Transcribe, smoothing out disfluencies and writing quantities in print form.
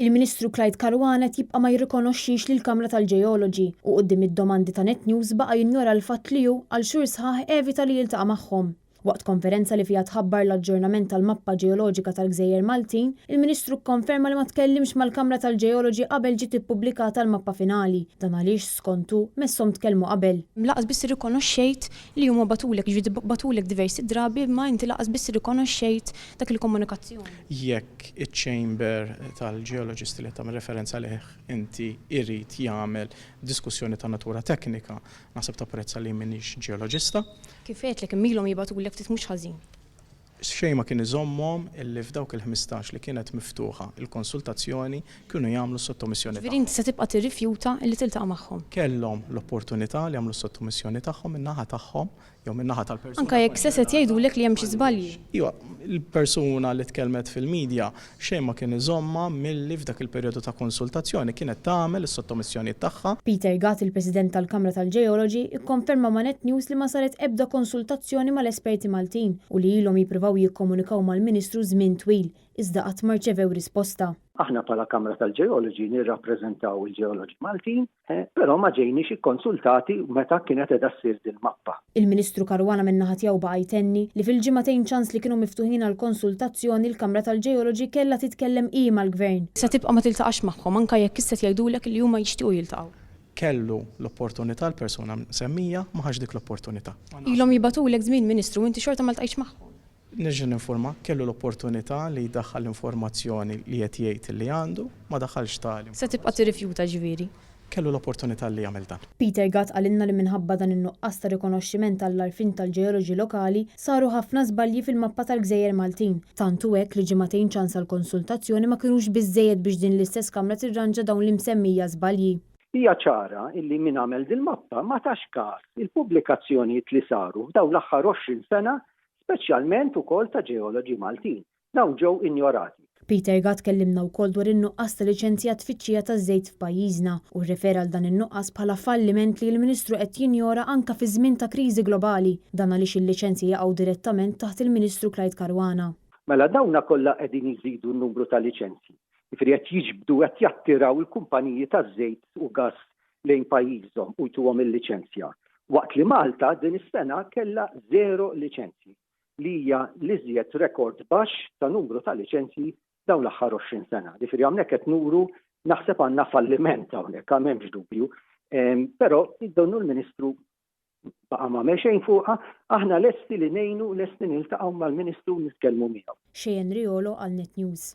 Il-Ministru Clyde Caruana tibqa' ma jirrikonoxxix lill-Kamra tal-Ġeoloġi u quddiem id-domandi ta' Net News baqa' jinjora l-fatt li hu għal xhur sħaħ evita li jiltaqa' magħhom. Waqt konferenza li fiha tħabbar l-aġġornament tal-mappa ġeoloġika tal-Gżejjer Maltin, il-Ministru kkonferma li ma tkellimx mal-Kamra tal-Ġeoloġi qabel ġiet ippubblikata l-mappa finali. Dan għaliex skontu messhom tkellmu qabel. Laqas biss irrikonoxxejt li huma batulek diversi drabi ma inti laqas biss irrikonoxxejt dak il-komunikazzjoni. Jekk iċ-chamber tal-geologist li tagħmel referenza lih inti irid jagħmel diskussjoni ta' natura teknika, naħseb ta' prezza li m'iniex ġeoloġista. Kif qedlek imilhom jibatulek ftit mhux ħażin. Xejn ma kien iżommhom illi f'dawk il-15 li kienet miftuħa il-konsultazzjoni kienu jagħmlu sottomissjoni. Ġifieri inti se tibqa' tirrifjuta li tiltaqa' magħhom. Kellhom l-opportunità li jagħmlu sottomissjoni tagħhom min-naħa tagħhom jew min-naħa tal-persuna. Anke jekk se jgħidulek li hemm xi żbalji. Iwa, il-persuna li tkellmet fil-medja xejn ma kien iżomma milli f'dak il-perjodu ta' konsultazzjoni kienet tagħmel is-sottomissjoni tagħha. Peter Gatt, il-President tal-Kamra tal-Ġeoloġi, ikkonferma ma' Net News li ma saret ebda konsultazzjoni mal-esperti Maltin u li ilhom jippruvaw jikkomunikaw mal-Ministru żmien twil, iżda qatt ma rċevew risposta. Aħna bħala Kamra tal-Ġeoloġi nirrappreżentaw il-ġeoloġi Maltin, però ma ġejniex ikkonsultati meta kienet qiegħda ssir din mappa. Il-Ministru Caruana min-naħa tiegħu baqa' jtenni li fil-ġimagħtejn ċans li kienu miftuħin għal konsultazzjoni l-Kamra tal-Ġeoloġi kellha titkellem mal-Gvern. Se tibqa' ma tiltaqax magħhom anke jekk issa jgħidulek li huma jixtiequ jiltaqgħu. Kellu l-opportunità l-persuna semmija ma ħax dik l-opportunità. Ilhom jibatulek żmien Ministru inti xorta ma ltqajtx magħhom. Nerġa' ninforma, kellu l-opportunità li jdaħħal l-informazzjoni li qed jgħid li għandu, ma daħħalx tali. Se tibqa' tirrifjuta ġifieri. Kellu l-opportunità li jagħmel dan. Peter Gatt għalinna li minħabba dan in-nuqqas ta' rikonoxximent tal-arfin tal-ġeoloġi lokali saru ħafna żbalji fil-mappa tal-Gżejjer Maltin. Tantu hekk li ġimagħtejn ċans għall konsultazzjoni ma kinux biżżejjed biex din l-istess kamra tirranġa dawn l-imsemmija żbalji. Hija ċara illi min għamel din mappa ma tax każ il-pubblikazzjonijiet li saru f'dawn l-aħħar 20 sena speċjalment ukoll ta' ġeoloġi Maltin. Dawn ġew injorati. Peter Gatt kellimna wkoll dwar in-nuqqas ta' liċenzja tfittxija taż-żejt f'pajjiżna u rrefera għal dan in-nuqqas bħala falliment li l-Ministru qed jinjora anke fi żmien ta' kriżi globali dan għaliex il-liċenzji jaqgħu direttament taħt il-Ministru Clyde Caruana. Mela dawna kollha qegħdin iżidu n-numru ta' liċenzji. Jiġifieri qed jiġbdu qed jattiraw il-kumpaniji taż-żejt u gass lejn pajjiżhom u jtuhom il-liċenzja. Waqt li Malta din is-sena kellha 0 liċenzji li hija l-iżjed rekord baxx ta' numru ta' liċenzji dawn l-aħħar 20 sena. Jiġifieri hawnhekk qed nuru naħseb għandna falliment hawnhekk m'hemmx dubju. Però donnu l-Ministru baqa' m'għamel xejn fuqha, aħna lesti li ngħinu lesti niltaqgħu mal-Ministru nitkellmu miegħu. Xejn Riolo għal Net News.